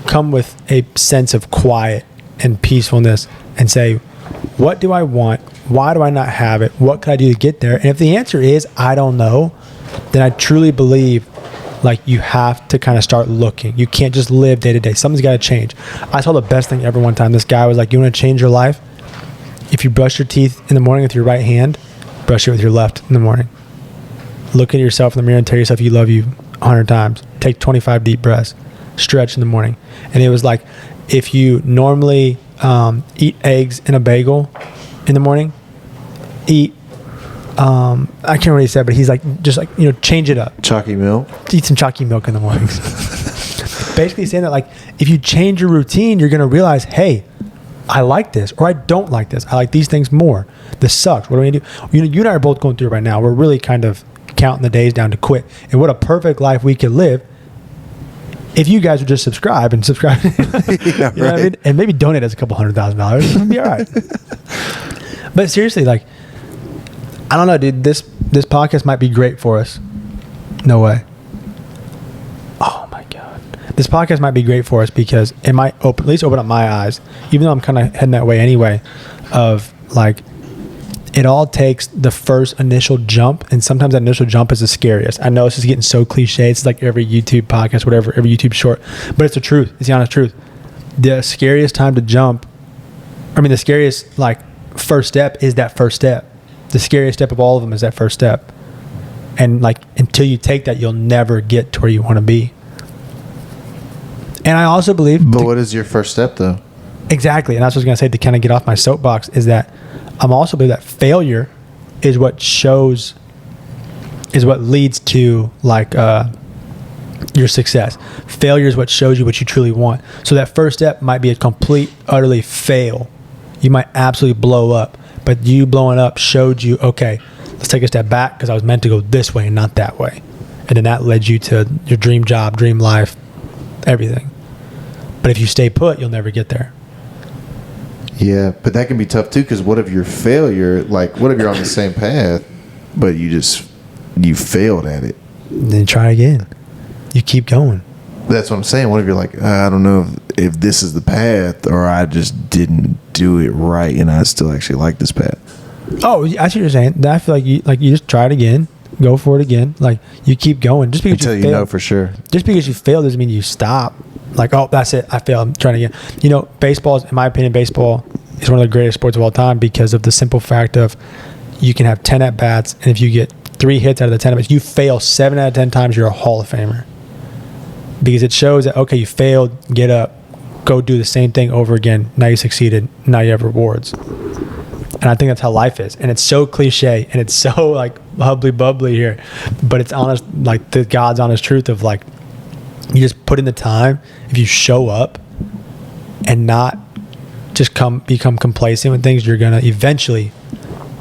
come with a sense of quiet and peacefulness and say, what do I want? Why do I not have it? What could I do to get there? And if the answer is, I don't know, then I truly believe like you have to kind of start looking. You can't just live day to day. Something's got to change. I saw the best thing ever one time. This guy was like, you want to change your life? If you brush your teeth in the morning with your right hand, brush it with your left in the morning. Look at yourself in the mirror and tell yourself you love you 100 times. Take 25 deep breaths. Stretch in the morning. And it was like, if you normally eat eggs in a bagel in the morning, eat, I can't remember what he said, but he's like, just like, change it up. Chalky milk. Eat some chalky milk in the mornings. Basically saying that, like, if you change your routine, you're going to realize, hey, I like this, or I don't like this. I like these things more. This sucks. What do we do? You and I are both going through it right now. We're really kind of counting the days down to quit. And what a perfect life we could live if you guys would just subscribe. Yeah, you know what I mean? And maybe donate us a couple $100,000. It'll be all right. But seriously, like, I don't know, dude. This podcast might be great for us. No way. Oh my God. This podcast might be great for us because it might at least open up my eyes, even though I'm kind of heading that way anyway, of like, it all takes the first initial jump, and sometimes that initial jump is the scariest. I know this is getting so cliche. It's like every YouTube podcast, whatever, every YouTube short, but it's the truth. It's the honest truth. The scariest time to jump, the scariest like first step is that first step. The scariest step of all of them is that first step. And like, until you take that, you'll never get to where you want to be. And I also believe... But what is your first step, though? Exactly. And that's what I was going to say to kind of get off my soapbox, is that I'm also believe that failure is what leads to like your success. Failure is what shows you what you truly want. So that first step might be a complete, utterly fail. You might absolutely blow up, but you blowing up showed you, okay, let's take a step back because I was meant to go this way and not that way. And then that led you to your dream job, dream life, everything. But if you stay put, you'll never get there. Yeah, but that can be tough too, because what if your failure, like what if you're on the same path, but you failed at it? Then try again. You keep going. That's what I'm saying. What if you're like, I don't know if this is the path, or I just didn't do it right and I still actually like this path? Oh, I see what you're saying. I feel like you just try it again, go for it again. Like, you keep going. Just because until you know for sure. Just because you fail doesn't mean you stop. Like, oh, that's it, I failed, I'm trying again. Baseball, in my opinion, baseball is one of the greatest sports of all time because of the simple fact of you can have 10 at-bats, and if you get 3 hits out of the 10 at-bats, you fail 7 out of 10 times, you're a Hall of Famer. Because it shows that, okay, you failed, get up, go do the same thing over again. Now you succeeded, now you have rewards. And I think that's how life is. And it's so cliche, and it's so, like, hubbly-bubbly here. But it's honest, like, the God's honest truth of, like, you just put in the time. If you show up and not just become complacent with things, you're going to eventually,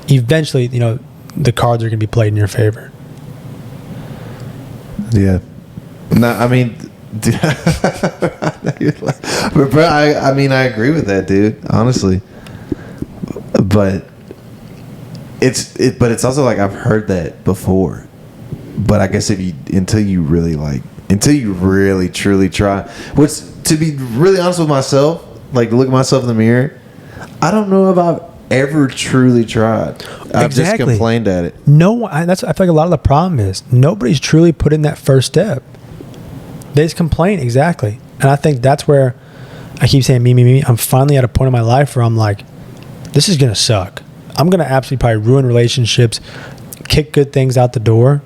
the cards are going to be played in your favor. Yeah. No, I mean, dude, but I agree with that, dude, honestly. But it's also like I've heard that before. But I guess until you really truly try, which, to be really honest with myself, like, look at myself in the mirror, I don't know if I've ever truly tried. I've just complained at it. I feel like a lot of the problem is nobody's truly put in that first step. They just complain, exactly. And I think that's where I keep saying me. I'm finally at a point in my life where I'm like, this is going to suck. I'm going to absolutely probably ruin relationships, kick good things out the door,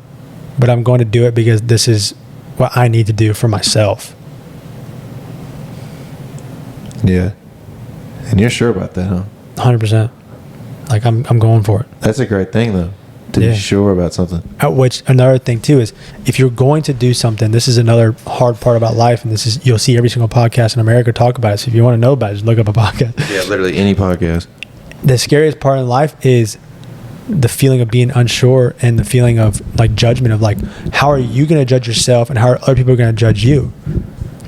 but I'm going to do it because this is what I need to do for myself. Yeah. And you're sure about that, huh? 100%. Like, I'm going for it. That's a great thing, though, to be sure about something. Which, another thing, too, is if you're going to do something, this is another hard part about life, and this is, you'll see every single podcast in America talk about it. So if you want to know about it, just look up a podcast. Yeah, literally any podcast. The scariest part in life is the feeling of being unsure and the feeling of like judgment of like, how are you going to judge yourself and how are other people going to judge you?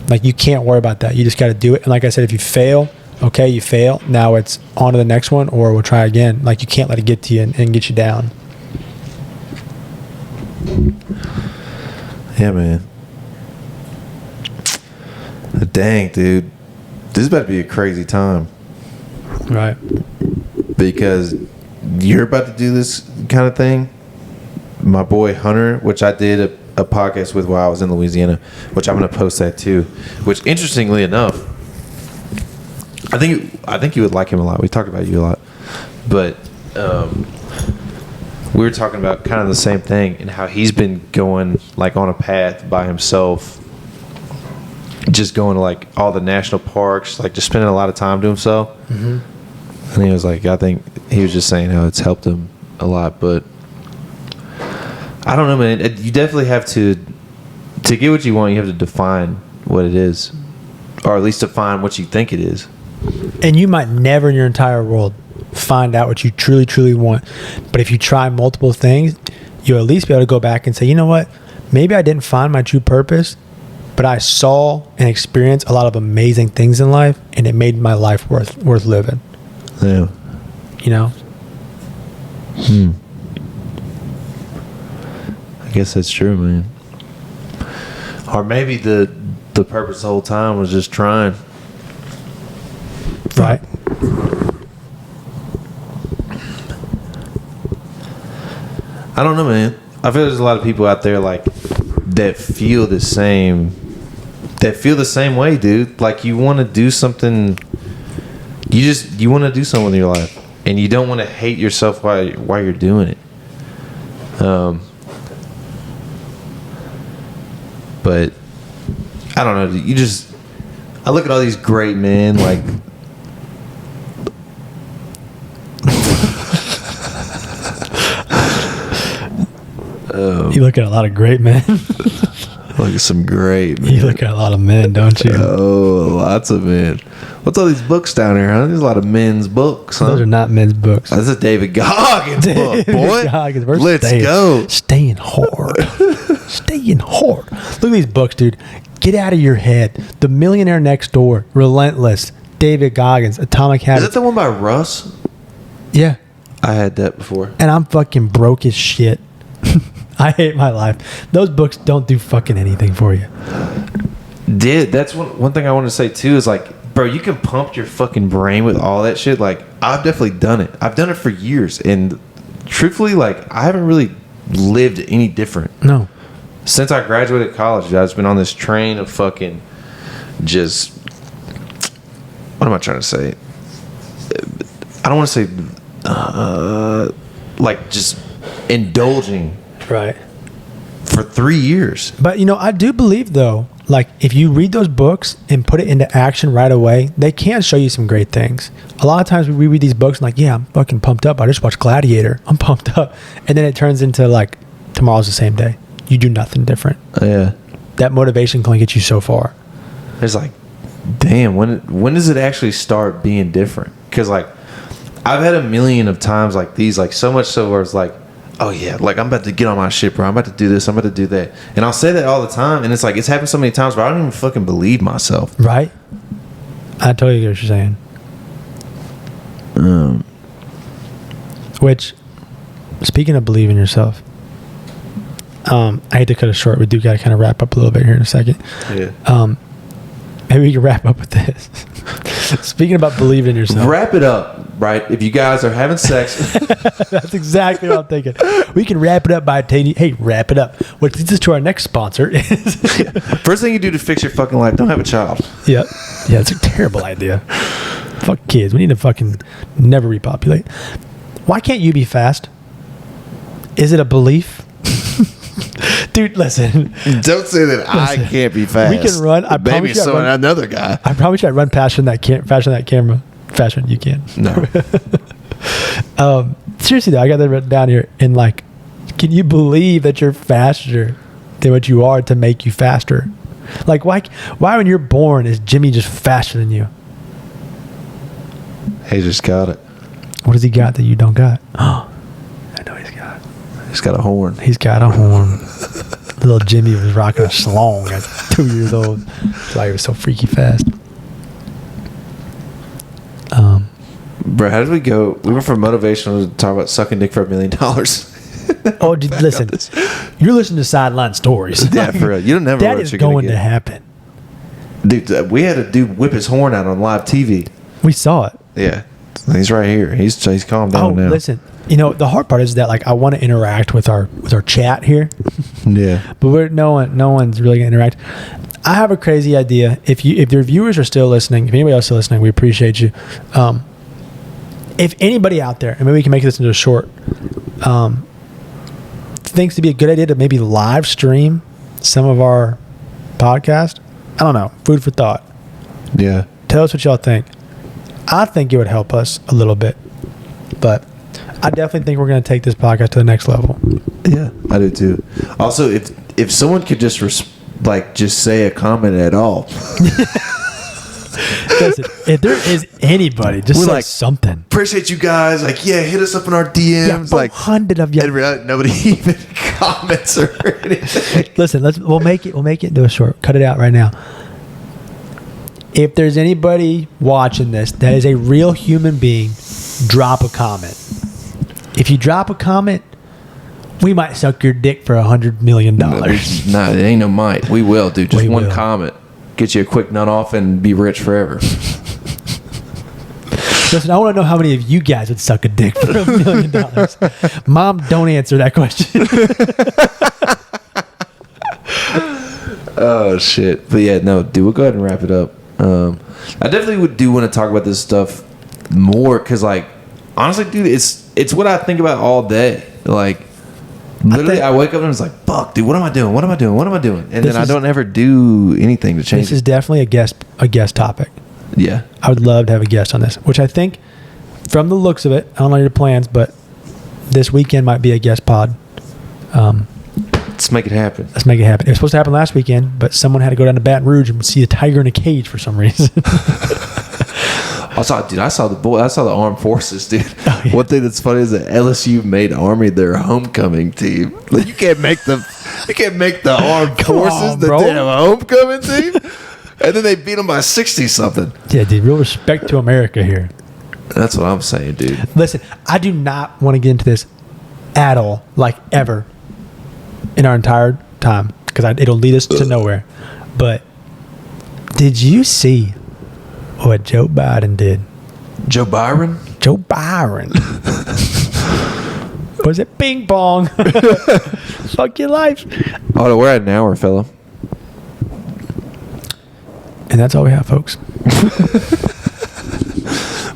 Like, you can't worry about that. You just got to do it. And like I said, if you fail, okay, you fail. Now it's on to the next one, or we'll try again. Like, you can't let it get to you and get you down. Yeah, man. Dang, dude. This is about to be a crazy time. Right. Because you're about to do this kind of thing. My boy Hunter, which I did a podcast with while I was in Louisiana, which I'm going to post that too. Which, interestingly enough, I think you would like him a lot. We talked about you a lot. But we were talking about kind of the same thing and how he's been going like on a path by himself, just going to like all the national parks, like just spending a lot of time to himself. Mm-hmm. And he was like, I think he was just saying how it's helped him a lot. But I don't know, man. You definitely have to get what you want. You have to define what it is, or at least define what you think it is. And you might never in your entire world find out what you truly, truly want. But if you try multiple things, you'll at least be able to go back and say, you know what? Maybe I didn't find my true purpose, but I saw and experienced a lot of amazing things in life, and it made my life worth living. Yeah. You know? I guess that's true, man. Or maybe the purpose the whole time was just trying. Right. I don't know, man. I feel there's a lot of people out there like that feel the same way, dude. Like, you want to do something. You want to do something with your life, and you don't want to hate yourself while you're doing it. But I don't know. I look at all these great men, like. You look at a lot of great men. Look at some great men. You look at a lot of men, don't you? Oh, lots of men. What's all these books down here, huh? There's a lot of men's books, huh? Those are not men's books. That's a David Goggins book, boy. Goggins. Let's go. Staying hard. Staying hard. Look at these books, dude. Get out of your head. The Millionaire Next Door. Relentless. David Goggins. Atomic Habits. Is that the one by Russ? Yeah. I had that before. And I'm fucking broke as shit. I hate my life. Those books don't do fucking anything for you. That's one thing I want to say too is like, bro, you can pump your fucking brain with all that shit. Like, I've definitely done it. I've done it for years, and truthfully, like, I haven't really lived any different. No. Since I graduated college, I've just been on this train of fucking just. What am I trying to say? I don't want to say, like, just indulging. Right. For 3 years. But, I do believe, though, like, if you read those books and put it into action right away, they can show you some great things. A lot of times we read these books and like, yeah, I'm fucking pumped up. I just watched Gladiator. I'm pumped up. And then it turns into like, tomorrow's the same day. You do nothing different. Yeah. That motivation can only get you so far. It's like, damn, when does it actually start being different? Because, like, I've had a million of times like these, like, so much so where it's like, oh yeah, like, I'm about to get on my shit, bro. I'm about to do this. I'm about to do that. And I'll say that all the time. And it's like, it's happened so many times where I don't even fucking believe myself. Right? I totally get what you're saying. Which, speaking of believing yourself, I hate to cut it short. We do got to kind of wrap up a little bit here in a second. Yeah. Maybe we can wrap up with this. Speaking about believing in yourself. Wrap it up, right? If you guys are having sex. That's exactly what I'm thinking. We can wrap it up by taking, hey, wrap it up. Which leads us to our next sponsor. First thing you do to fix your fucking life, don't have a child. Yeah. Yeah, it's a terrible idea. Fuck kids. We need to fucking never repopulate. Why can't you be fast? Is it a belief? Dude, listen. Don't say that I can't be fast. We can run. I Maybe so another guy. I promise you I run faster than that camera. Faster than you can. No. Seriously though, I got that written down here. And like, can you believe that you're faster than what you are to make you faster? Like, why when you're born is Jimmy just faster than you? He just got it. What has he got that you don't got? Oh, He's got a horn. He's got a horn. Little Jimmy was rocking a schlong at 2 years old. That's why he was so freaky fast. Bro, how did we go? We went from motivational to talk about sucking dick for $1 million. Oh, dude, listen. You're listening to Sideline stories. Yeah, for real. You don't never know That what is you're gonna going get. to happen. Dude, we had a dude whip his horn out on live TV. We saw it. Yeah. He's right here. He's calmed down now. Listen. You know, the hard part is that like I want to interact with our chat here. Yeah. But no one's really gonna interact. I have a crazy idea. If your viewers are still listening, if anybody else is still listening, we appreciate you. If anybody out there, and maybe we can make this into a short, thinks to be a good idea to maybe live stream some of our podcast. I don't know. Food for thought. Yeah. Tell us what y'all think. I think it would help us a little bit, but I definitely think we're going to take this podcast to the next level. Yeah, I do too. Also, if someone could just just say a comment at all. Listen, if there is anybody, just We're say like, something. Appreciate you guys. Like, yeah, hit us up in our DMs. Yeah, like 100 of you. and nobody even comments or anything. Listen, we'll make it into a short. Cut it out right now. If there's anybody watching this that is a real human being, drop a comment. If you drop a comment, we might suck your dick for $100 million. No, it ain't no might. We will, dude. Just one comment. Get you a quick nut off and be rich forever. Listen, I want to know how many of you guys would suck a dick for $1 million. Mom, don't answer that question. Oh, shit. But yeah, no, dude, we'll go ahead and wrap it up. I definitely want to talk about this stuff more because, like, honestly, dude, it's what I think about all day. Like, literally, I wake up and it's like, fuck, dude, what am I doing? What am I doing? What am I doing? And then I don't ever do anything to change This is definitely a guest topic. Yeah. I would love to have a guest on this, which I think, from the looks of it, I don't know your plans, but this weekend might be a guest pod. Let's make it happen. Let's make it happen. It was supposed to happen last weekend, but someone had to go down to Baton Rouge and see a tiger in a cage for some reason. I saw the armed forces, dude. Oh, yeah. One thing that's funny is that LSU made Army their homecoming team. Like, you can't make the armed forces the damn homecoming team. And then they beat them by 60 something. Yeah, dude. Real respect to America here. That's what I'm saying, dude. Listen, I do not want to get into this at all, like ever, in our entire time, because it'll lead us to nowhere. But did you see what Joe Biden did? Joe Byron? Joe Byron. Was it ping pong? Fuck your life. Oh, we're at an hour, fella. And that's all we have, folks.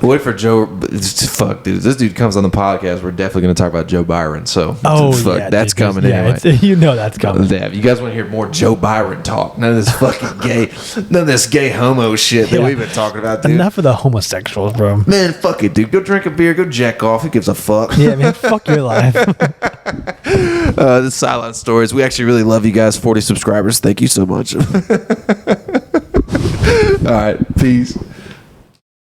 Wait for Joe. Fuck, dude. This dude comes on the podcast. We're definitely going to talk about Joe Byron. So, yeah, that's dude, coming yeah, anyway. You know that's coming. Yeah, if you guys want to hear more Joe Byron talk, none of this fucking none of this gay homo shit that we've been talking about, dude. Enough of the homosexuals, bro. Man, fuck it, dude. Go drink a beer. Go jack off. Who gives a fuck? Yeah, man. Fuck your life. The Silent Stories. We actually really love you guys. 40 subscribers. Thank you so much. All right. Peace.